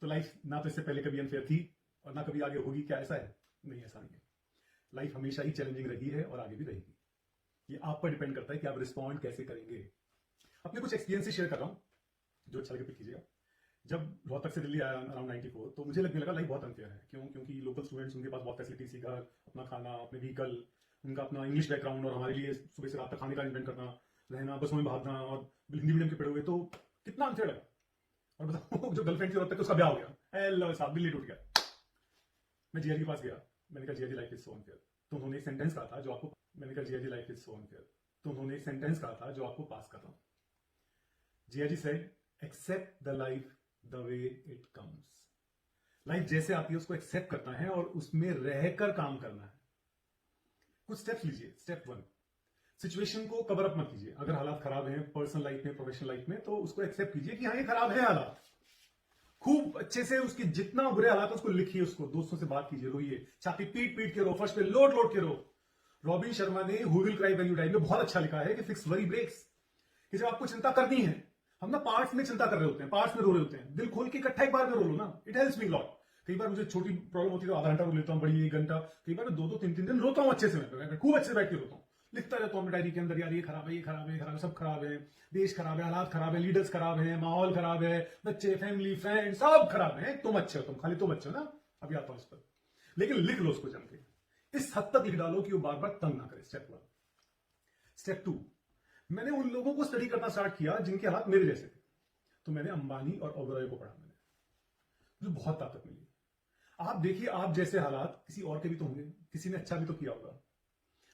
तो लाइफ ना तो इससे पहले कभी अनफेयर थी और ना कभी आगे होगी, क्या ऐसा है? नहीं, ऐसा नहीं है। लाइफ हमेशा ही चैलेंजिंग रही है और आगे भी रहेगी। ये आप पर डिपेंड करता है कि आप रिस्पॉन्ड कैसे करेंगे। अपने कुछ एक्सपीरियंस शेयर कर रहा हूं, जो अच्छा लगे पिक कीजिएगा। जब रोहतक से दिल्ली आया अराउंड 94, तो मुझे लगने लगा लाइफ बहुत अनफेयर है। क्यों? क्योंकि लोकल स्टूडेंट्स, उनके पास बहुत फैसिलिटीज थी, घर, अपना खाना, अपने व्हीकल, उनका अपना इंग्लिश बैकग्राउंड, और हमारे लिए सुबह से रात तक खाने का अरेंजमेंट करना, रहना, बसों में भागना, और हिंदी मीडियम के पढ़े हुए, तो कितना अनफेयर लगा। और बताओ, जो गर्लफ्रेंड थी रोहतक, उसका ब्याह हो गया, एल साहब दिल्ली टूट गया। मैं जीआर के पास गया, मैंने कहा GR life is so unfair. तो उन्होंने एक सेंटेंस कहा था जो आपको, मैंने कहा GR life is so unfair. तो उन्होंने एक सेंटेंस कहा था जो आपको पास कर रहा हूं। GR said, accept the life the way it comes. Life जैसे आती है उसको एक्सेप्ट करना है और उसमें रहकर काम करना है। कुछ स्टेप्स लीजिए। स्टेप 1, सिचुएशन को कवर अप मत कीजिए। अगर हालात खराब हैं पर्सनल लाइफ में, प्रोफेशनल लाइफ में, तो उसको एक्सेप्ट कीजिए कि हाँ ये खराब है हालात। खूब अच्छे से उसके जितना बुरे हालात है उसको लिखिए, उसको दोस्तों से बात कीजिए, रोइए, छाती पीट पीट के रो, फर्श पे लोट लोट के रो। रॉबिन शर्मा ने who will cry when you die में बहुत अच्छा लिखा है कि फिक्स वरी ब्रेक्स, कि जब आपको चिंता करनी है, हम ना पार्ट्स में चिंता कर रहे होते हैं, पार्ट्स में रो रहे होते हैं, दिल खोल के इकट्ठा एक बार में रो लो ना, इट हेल्प्स मी लॉट। कई बार मुझे छोटी प्रॉब्लम होती है तो आधा घंटा रो लेता हूँ, बड़ी 1 घंटा, कई बार मैं 2-2 3-3 दिन रोता हूँ अच्छे से। मैं खूब अच्छे से बैठ के रोता हूँ, लिखता रहता हूँ डायरी के अंदर, यार ये खराब है, ये खराब है, ये खराब है, सब खराब है, देश खराब है, हालात खराब है, लीडर्स खराब है, माहौल खराब है, बच्चे, फैमिली, फ्रेंड सब खराब है। तुम अच्छे हो, तुम खाली तुम अच्छे हो ना। अभी आता हूं इस पर, लेकिन लिख लो उसको जम के, इस हद तक लिख डालो कि वो बार बार तंग ना करे। स्टेप 1। स्टेप 2, मैंने उन लोगों को स्टडी करना स्टार्ट किया जिनके हालात मेरे जैसे थे। तो मैंने अंबानी और ओबरॉय को पढ़ा, मुझे बहुत ताकत मिली। आप देखिए, आप जैसे हालात किसी और के भी तो होंगे, किसी ने अच्छा भी तो किया होगा।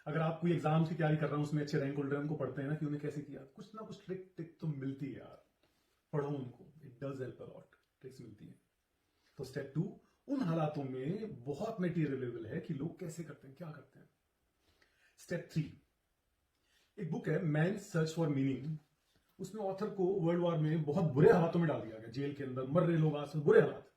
अगर आप कोई एग्जाम की तैयारी कर रहे हो, उसमें अच्छे रैंक होल्डर उनको पढ़ते हैं ना कि उन्हें कैसे किया, कुछ ना कुछ ट्रिक तो मिलती है यार, पढ़ो उनको, it does help a lot, tricks मिलती है। तो स्टेप 2, उन हालातों में बहुत मटेरियल अवेलेबल है कि लोग कैसे करते हैं, क्या करते हैं। स्टेप 3, एक बुक है मैन सर्च फॉर मीनिंग, उसमें ऑथर को वर्ल्ड वॉर में बहुत बुरे हालातों में डाल दिया गया, जेल के अंदर मर रहे लोग, आज बुरे हालात।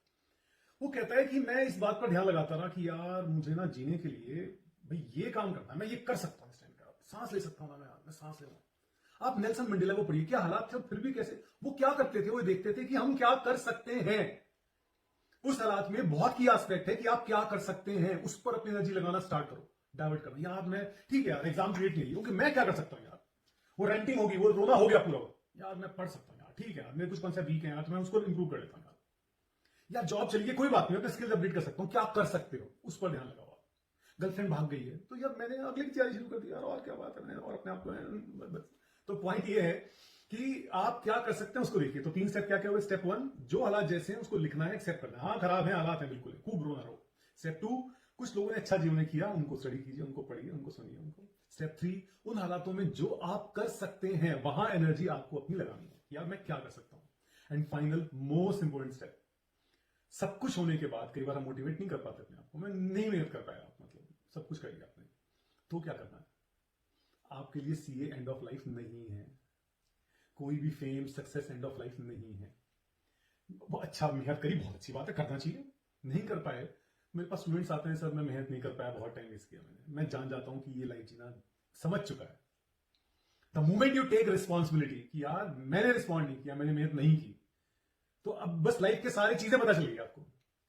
वो कहता है कि मैं इस बात पर ध्यान लगाता रहा कि यार मुझे ना जीने के लिए भाई ये काम करना है, मैं ये कर सकता हूं, इस टाइम पे सांस ले सकता हूं ना, मैं सांस ले रहा हूं। आप नेल्सन मंडेला को पढ़िए, क्या हालात थे फिर भी कैसे वो क्या करते थे, वो देखते थे कि हम क्या कर सकते हैं। उस हालात में बहुत की एस्पेक्ट है कि आप क्या कर सकते हैं, उस पर अपनी एनर्जी लगाना स्टार्ट करो, डाइवर्ट करना। यार मैं ठीक है यार एग्जाम क्रिएट नहीं क्योंकि मैं क्या कर सकता हूं यार, वो रेंटिंग होगी, वो रोना हो गया पूरा, यार मैं पढ़ सकता हूं यार, ठीक है यार मेरे कुछ कॉन्सेप्ट वीक है यार, तो मैं उसको इंप्रूव कर देता हूं यार, जॉब चलिए कोई बात नहीं, अपने स्किल्स अपडेट कर सकता हूं, क्या कर सकते हो उस पर ध्यान लगाओ। गर्लफ्रेंड भाग गई है तो यार मैंने अगले की तैयारी शुरू कर दी यार, और क्या बात है, मैंने और अपने आप को। तो पॉइंट ये है कि आप क्या कर सकते हैं उसको देखिए। तो 3 स्टेप क्या क्या हुए। स्टेप 1, जो हालात जैसे हैं उसको लिखना है, एक्सेप्ट करना है, हाँ खराब है हालात है बिल्कुल, खूब रोना रो। स्टेप 2, कुछ लोगों ने अच्छा जीवन किया, उनको स्टडी कीजिए, उनको पढ़िए, उनको सुनिए उनको। स्टेप 3, उन हालातों में जो आप कर सकते हैं वहां एनर्जी आपको अपनी लगानी है, यार मैं क्या कर सकता हूं। And final most important step, सब कुछ होने के बाद कई बार हम मोटिवेट नहीं कर पाते अपने आप को, मैं नहीं मेहनत कर पाया, मतलब सब कुछ कर लिया आपने, तो क्या करना है। आपके लिए सीए एंड ऑफ लाइफ नहीं है, कोई भी fame success end of life नहीं है। अच्छा मेहनत करी, बहुत अच्छी बात है, करना चाहिए। नहीं कर पाए, मेरे पास स्टूडेंट्स आते हैं, सर मैं मेहनत नहीं कर पाया, बहुत टाइम वेस्ट किया मैंने। मैं जान जाता हूं कि ये लाइफ जीना समझ चुका है। The moment you take responsibility कि यार मैंने रिस्पॉन्ड नहीं किया, मैंने मेहनत नहीं की, तो अब बस लाइफ के सारी चीजें पता चलेगी आपको।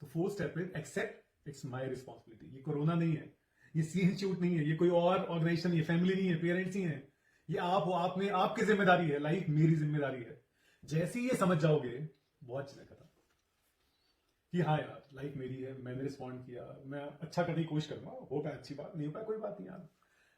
तो 4th स्टेप है एक्सेप्ट इट्स माय रिस्पॉन्सिबिलिटी। ये कोरोना नहीं है, ये सी इंस्टीट्यूट नहीं है, ये कोई और ऑर्गेनाइजेशन नहीं है, फैमिली नहीं है, पेरेंट्स नहीं है, ये आप हो, आप में आपकी जिम्मेदारी है, लाइफ मेरी जिम्मेदारी है। जैसे ही ये समझ जाओगे बहुत चीजें खत्म कि हाँ यार लाइफ मेरी है, मैंने रिस्पॉन्ड किया, मैं अच्छा करने की कोशिश करूंगा, हो पाया अच्छी बात, नहीं हो पाया कोई बात नहीं यार।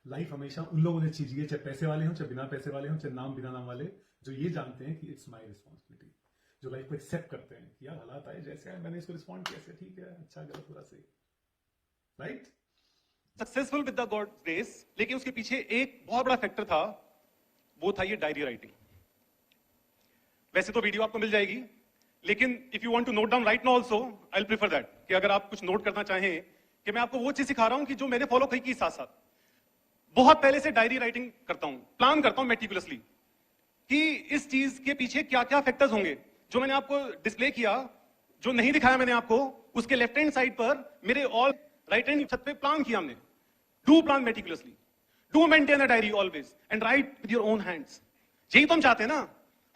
लाइफ हमेशा उन लोगों ने चीज, चाहे पैसे वाले हों चाहे बिना पैसे वाले हों, चाहे नाम बिना नाम वाले, जो ये जानते हैं कि इट्स माय रिस्पॉन्सिबिलिटी, जो लाइफ को एक्सेप्ट करते हैं कि यार हालात आए जैसे आए, मैंने इसको रिस्पॉन्ड किया, ठीक है, अच्छा गलत पूरा सही, right. Successful with the God grace, लेकिन उसके पीछे एक बहुत बड़ा फैक्टर था, वो था ये डायरी राइटिंग। वैसे तो वीडियो आपको मिल जाएगी, लेकिन if you want to note down right now also I will prefer that, कि अगर आप कुछ नोट करना चाहें, कि मैं आपको वो चीज सिखा रहा हूं कि जो मैंने फॉलो की साथ साथ। बहुत पहले से डायरी राइटिंग करता हूं, प्लान करता हूं मेटिकुलसली कि इस चीज के पीछे क्या क्या फैक्टर्स होंगे। जो मैंने आपको डिस्प्ले किया, जो नहीं दिखाया मैंने आपको, उसके लेफ्ट हैंड साइड पर मेरे ऑल राइट हैंड छत पे प्लान किया हमने। Do plan meticulously, do maintain a diary always and right with your own hands. यही तो हम चाहते हैं ना,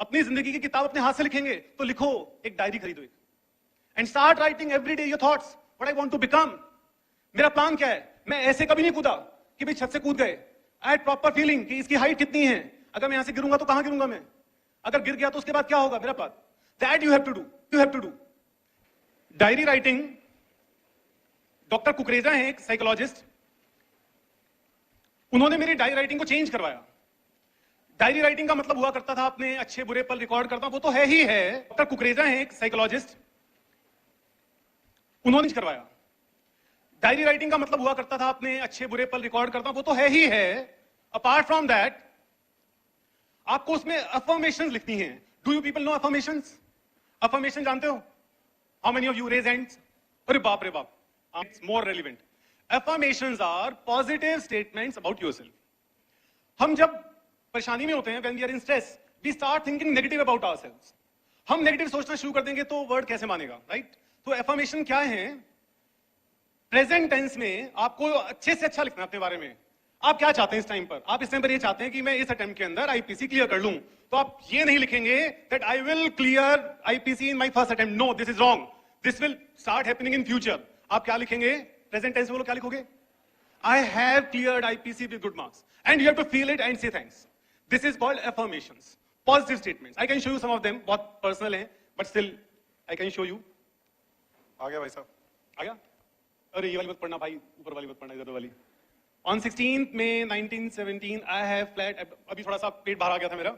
अपनी जिंदगी की किताब अपने हाथ से लिखेंगे, तो लिखो, एक डायरी खरीदो एक, and start writing every day your thoughts, what I want to become. मेरा प्लान क्या है? मैं ऐसे कभी नहीं कूदा कि भाई छत से कूद गए। आई हैड प्रॉपर फीलिंग कि इसकी हाइट कितनी है, अगर मैं यहां से गिरूंगा तो कहां गिरूंगा मैं, अगर गिर गया तो उसके बाद क्या होगा मेरा plan. That you have to do, you have to do. Diary writing, doctor Kukreja है एक साइकोलॉजिस्ट, उन्होंने मेरी डायरी राइटिंग को चेंज करवाया। डायरी राइटिंग का मतलब हुआ करता था अपने अच्छे बुरे पल रिकॉर्ड करता, वो तो है ही है। डॉक्टर कुकरेजा है एक साइकोलॉजिस्ट, उन्होंने करवाया। डायरी राइटिंग का मतलब हुआ करता था अपने अच्छे बुरे पल रिकॉर्ड करता, वो तो है ही है। अपार्ट फ्रॉम दैट आपको उसमें अफर्मेशंस लिखनी है। Do you people know affirmations? Affirmation जानते हो? How many of you raise hands? अरे बाप रे बाप, it's more relevant. Affirmations are positive statements about yourself. हम जब परेशानी में होते हैं, when we are in stress, we start thinking negative about ourselves. हम नेगेटिव सोचना शुरू कर देंगे तो वर्ड कैसे मानेगा, राइट? तो अफर्मेशन क्या है? प्रेजेंट टेंस में आपको अच्छे से अच्छा लिखना है अपने बारे में। आप क्या चाहते हैं इस टाइम पर? आप इस टाइम पर ये चाहते हैं कि मैं इस अटेम्प्ट के अंदर आईपीसी क्लियर कर लूं, तो आप ये नहीं लिखेंगे that I will clear IPC in my first attempt. No, this is wrong, this will start happening in future. आप क्या लिखेंगे? प्रेजेंट टेंस में बोलो, क्या लिखोगे? I have cleared IPC with good marks, and you have to feel it and say thanks. This is called affirmations, positive statements. I can show you some of them, बहुत personal है but still I can show you. आ गया भाई साहब, आ गया? अरे ये वाली मत पढ़ना भाई, ऊपर वाली मत पढ़ना, इधर वाली। On 16 May 1917 I have flat, अभी थोड़ा सा पेट बाहर आ गया था मेरा,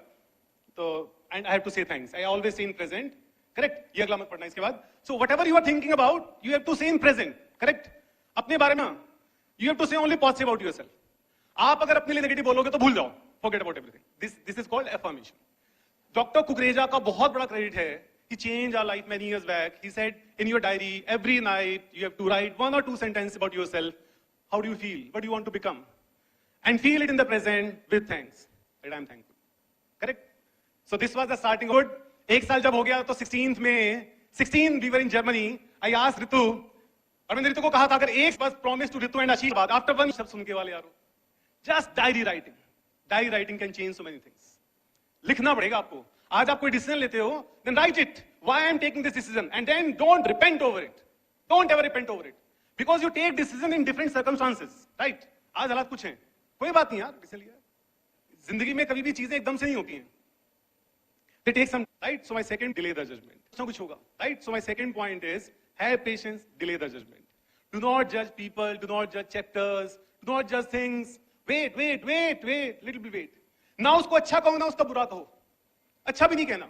तो एंड आई हैव टू से thanks. I always say in present, correct? ये अगला मत पढ़ना इसके बाद। So whatever you are thinking about, you have to say in present, correct? अपने बारे में you have to say only positive about yourself. आप अगर अपने लिए नेगेटिव बोलोगे तो भूल जाओ, forget about everything. This is called affirmation. Doctor Kukreja का बहुत बड़ा क्रेडिट है। He changed our life many years back. He said, in your diary, every night, you have to write 1 or 2 sentences about yourself. How do you feel? What do you want to become? And feel it in the present with thanks. That I am thankful. Correct? So this was the starting good. एक साल जब हो गया तो 16th में, 16 we were in Germany. I asked Ritu, और मैंने रितु को कहा था अगर एक बस promise to Ritu and Ashish बाद, after one शब्द सुन के वाले यारो, just diary writing. Diary writing can change so many things. लिखना पड़ेगा आपको। आज आप कोई डिसीजन लेते हो, then write it. Why I am taking this decision, and then don't repent over it. Don't ever repent over it, because you take decision in different circumstances, right? आज हालात कुछ हैं, कोई बात नहीं यार, डिसीजन लिया। जिंदगी में कभी भी चीजें एकदम से नहीं होती हैं। They take some, right? So my second, delay the judgment. कुछ होगा, right? So my second point is have patience, delay the judgment. Do not judge people, do not judge chapters, do not judge things. Wait, little bit wait. ना उसको अच्छा कहो ना उसका बुरा कहो, अच्छा भी नहीं कहना।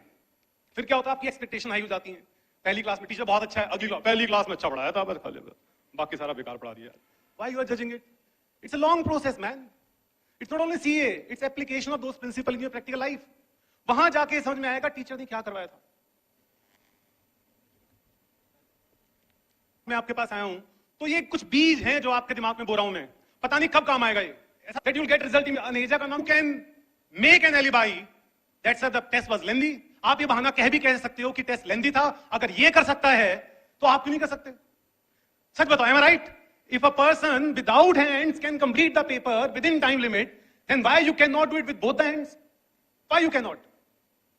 फिर क्या होता है, आपकी एक्सपेक्टेशन हाई हो जाती है। पहली क्लास में टीचर बहुत अच्छा है, अगली क्लास, पहली क्लास में अच्छा पढ़ाया था, बस खाली बाकी सारा बेकार पढ़ा दिया। Why you are judging it? It's a long process man. It's not only CA, it's application of those principle in your practical life. वहां जाके समझ में आएगा टीचर ने क्या करवाया था। मैं आपके पास आया हूं तो ये कुछ बीज हैं जो आपके दिमाग में बो रहा हूं मैं, पता नहीं कब काम आएगा ये। That you will get result in Aneja का नाम can make an alibi that's the test was lengthy. आप ये बहाना कह सकते हो कि टेस्ट लेंदी था, अगर ये कर सकता है तो आप क्यों नहीं कर सकते? सच बताओ, am I right? If a person without hands can complete the paper within time limit, then why you can not do it with both the hands? Why you can not?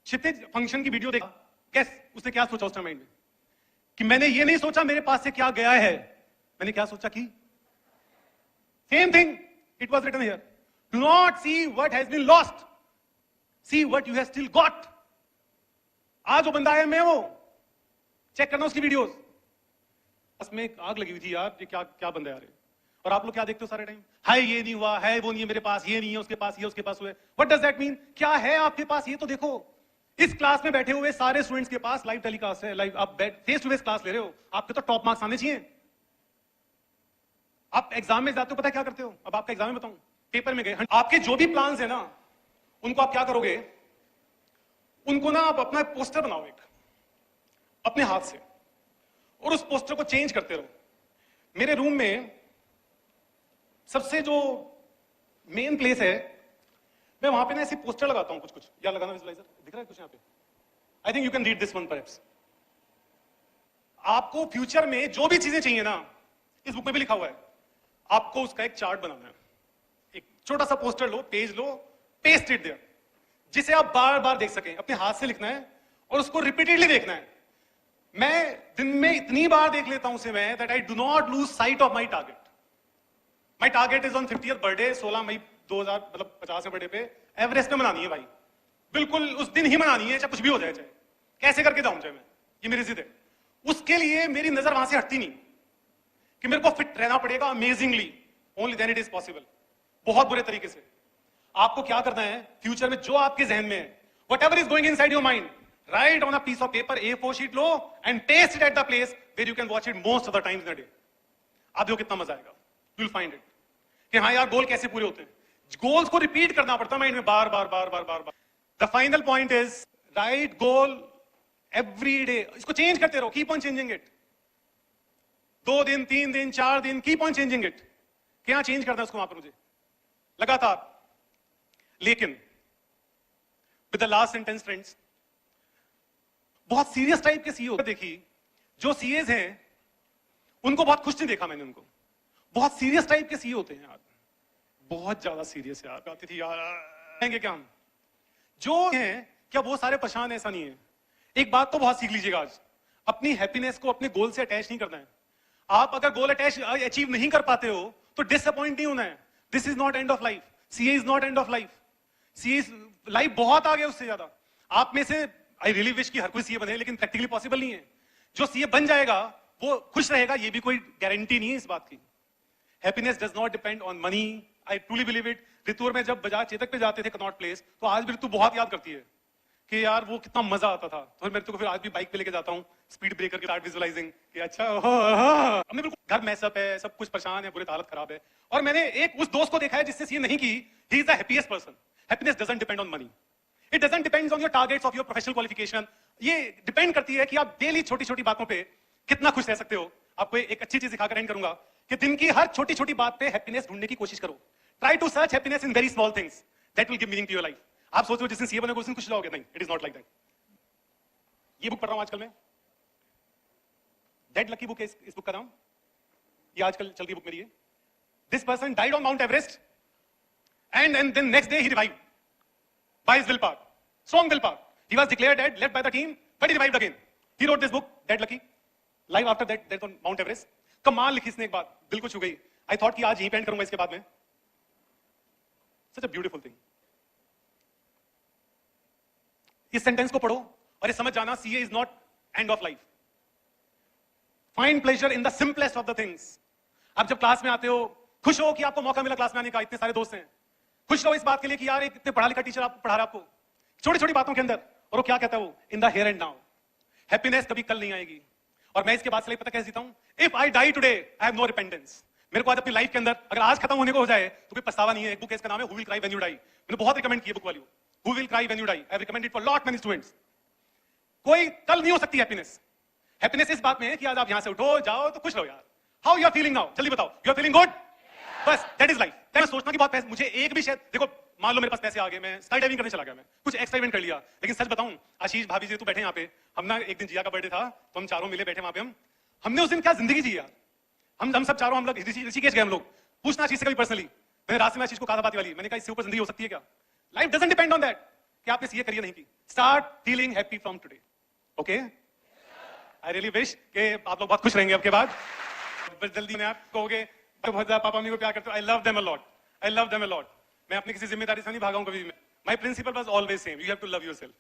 Kshitij function की video देखा, कैस उसने क्या सोचा उस mind में कि मैंने ये नहीं सोचा मेरे पास से क्या गया है, मैंने क्या सोचा कि same thing it was written here, do not see what has been lost, see what you have still got. आज जो बंदा है मैं वो चेक करना उसकी वीडियोस, बस में आग लगी हुई थी यार, ये क्या क्या बंदा यार। और आप लोग क्या देखते हो सारे टाइम, हाय ये नहीं हुआ, है वो नहीं है मेरे पास, ये नहीं है उसके पास, ये उसके पास हुआ। What does that mean? क्या है आपके पास ये तो देखो। इस क्लास में बैठे हुए सारे स्टूडेंट्स के पास लाइव टेलीकास्ट है, लाइव आप फेस टू फेस क्लास ले रहे हो, आपके तो टॉप मार्क्स आने चाहिए। आप एग्जाम में जाते हो, पता क्या करते हो? अब आपका एग्जाम में बताऊं, पेपर में गए, आपके जो भी प्लान्स है ना उनको आप क्या करोगे, उनको ना आप अपना पोस्टर बनाओ एक अपने हाथ से, और उस पोस्टर को चेंज करते रहो। मेरे रूम में सबसे जो मेन प्लेस है, मैं वहां पे ना ऐसे पोस्टर लगाता हूं, कुछ या लगाना विजुअलाइजर दिख रहा है कुछ यहाँ पे? I think you can read this one perhaps. आपको फ्यूचर में जो भी चीजें चाहिए ना, इस बुक में भी लिखा हुआ है, आपको उसका एक चार्ट बनाना है। एक छोटा सा पोस्टर लो, पेज लो, पेस्ट इट देयर, जिसे आप बार बार देख सकें, अपने हाथ से लिखना है और उसको रिपीटेडली देखना है। मैं दिन में इतनी बार देख लेता हूं उसे मैं that I do not lose sight of my target. My target is on 50th birthday 16 मई 2000 मतलब 50वें बर्थडे पे एवरेस्ट पे मनानी है भाई. बिल्कुल उस दिन ही मनानी है, चाहे कुछ भी हो जाए, चाहे कैसे करके जाऊं चाहे मैं. ये मेरी जिद है. उसके लिए मेरी नजर वहां से हटती नहीं कि मेरे को फिट रहना पड़ेगा amazingly. Only then it is possible. बहुत बुरे तरीके से. आपको क्या करना है फ्यूचर में, जो आपके जहन में है, whatever is going inside your mind, write on a piece of paper, A4 sheet low and paste it at the place where you can watch it most of the times in a day. आप देखो कितना मजा आएगा. You will find it. कि हाँ यार गोल कैसे पूरे होते हैं. गोल्स को रिपीट करना पड़ता है माइंड में बार बार बार बार बार बार. The final point is right goal every day. इसको चेंज करते रहो. Keep on changing it. 2 दिन 3 दिन 4 दिन कीप ऑन चेंजिंग इट. क्या चेंज करना है उसको वहां पर मुझे लगातार. लेकिन with the last sentence friends, बहुत सीरियस टाइप के सीईओ देखी. जो सीएज हैं उनको बहुत खुश नहीं देखा मैंने. उनको बहुत सीरियस टाइप के सीईओ होते हैं यार. बहुत ज्यादा सीरियस यार. आती थी यार आएंगे क्या हम. जो हैं क्या वो सारे परेशान है? ऐसा नहीं है. एक बात तो बहुत सीख लीजिएगा आज, अपनी हैप्पीनेस को अपने गोल से अटैच नहीं करना है. आप अगर गोल अचीव नहीं कर पाते हो तो डिसअपॉइंट नहीं होना है. This is not end of life. CA is not end of life. CA life बहुत आगे उससे ज्यादा. आप में से आई रियली विश कि हर कोई सीए बने, लेकिन प्रैक्टिकली पॉसिबल नहीं है. जो सीए बन जाएगा वो खुश रहेगा, ये भी कोई गारंटी नहीं है इस बात की. Happiness does not depend on money. I truly believe it. Ritu और मैं जब बजाज चेतक पे जाते थे कनॉट प्लेस, तो आज भी रितु बहुत याद करती है कि यार वो कितना मजा आता था. तो मैं रितु को फिर आज भी बाइक पे लेके जाता हूँ, स्पीड ब्रेकर के साथ विजुअलाइजिंग कि अच्छा हमने बिल्कुल घर मैसअप है, सब कुछ परेशान है, बुरी हालत खराब है. और मैंने एक उस दोस्त को देखा है जिससे सीए नहीं की. He is the happiest person. Happiness doesn't depend on money. It doesn't depend on your targets of your professional qualification. ये डिपेंड करती है कि आप डेली छोटी छोटी बातों पे कितना खुश रह सकते हो. आपको एक अच्छी चीज सिखाकर एंड करूंगा कि दिन की हर छोटी छोटी बात पे हैप्पीनेस ढूंढने की कोशिश करो. Try to search happiness in very small things. That will give meaning to your life. आप सोचो जिस दिन सीए बनेगा उस दिन खुश रहोगे. नहीं, it is not like that. ये बुक पढ़ रहा हूं आजकल मैं. डेड लकी बुक है इस बुक का नाम. ये आजकल चल रही बुक मेरी है. This person died on mount Everest and then next day he revived by his willpower, strong willpower. He was declared dead, left by the team, but he revived again. He wrote this book, Dead Lucky, life after death on Mount Everest. कमाल लिखी इसने एक बात, दिल को छू गई. I thought कि आज यहीं पे एंड करूंगा इसके बाद में. Such a beautiful thing. इस सेंटेंस को पढ़ो और ये समझ जाना, CA is not end of life. Find pleasure in the simplest of the things. आप जब क्लास में आते हो खुश हो कि आपको मौका मिला क्लास में आने का, इतने सारे दोस्त हैं. खुश रहो इस बात के लिए कि यार एक इतने पढ़ा लिखा टीचर आपको पढ़ा रहा है आपको छोटी छोटी बातों के अंदर. और वो क्या कहता है वो, in the here and now. Happiness कभी कल नहीं आएगी. और मैं इसके बाद से पता कैसे जीता हूं. If I die today I have no repentance. मेरे को आज अपनी लाइफ के अंदर अगर आज खत्म होने को हो जाए तो कोई पछतावा नहीं है. एक बुक है, इसका नाम है who will cry when you die. मैंने बहुत रिकमेंड की बुक वाली who will cry when you die. I recommend it for lot many students. कोई कल नहीं हो सकती हैप्पीनेस. हैप्पीनेस इस बात में है कि आज आप यहां से उठो जाओ तो खुश रहो यार. How you are feeling now, जल्दी बताओ. You are feeling good. बस दैट इज लाइफ. सोचना की बात, मुझे एक भी शायद देखो, मान लो मेरे पास पैसे आ गए, मैं स्काई डाइविंग करने चला गया, मैं कुछ एक्स्ट्रा इवेंट कर लिया. लेकिन सच बताऊं आशीष भाभी जी तो बैठे यहाँ पे, हम ना एक दिन जिया का बर्थडे था तो हम चारों मिले बैठे वहां पे. हमने उस दिन क्या जिंदगी जी यार. हम सब चारों हम लोग ऋषिकेश गए. हम लोग पूछना आशीष से कभी पर्सनली. मैंने रास्ते में आशीष को कहा बात वाली, मैंने कहा इससे ऊपर जिंदगी हो सकती है क्या. Life doesn't depend on that कि आपने सीए करिए नहीं की. Start feeling happy from today. Okay. I really wish कि आप लोग बहुत खुश रहेंगे आपके बाद. जल्दी में आप कहोगे बहुत ज्यादा पापा मम्मी को प्यार करते हो. I love them a lot. I love them a lot. मैं अपनी किसी जिम्मेदारी से नहीं भागा हूं कभी भी. My principle was always same, you have to love yourself.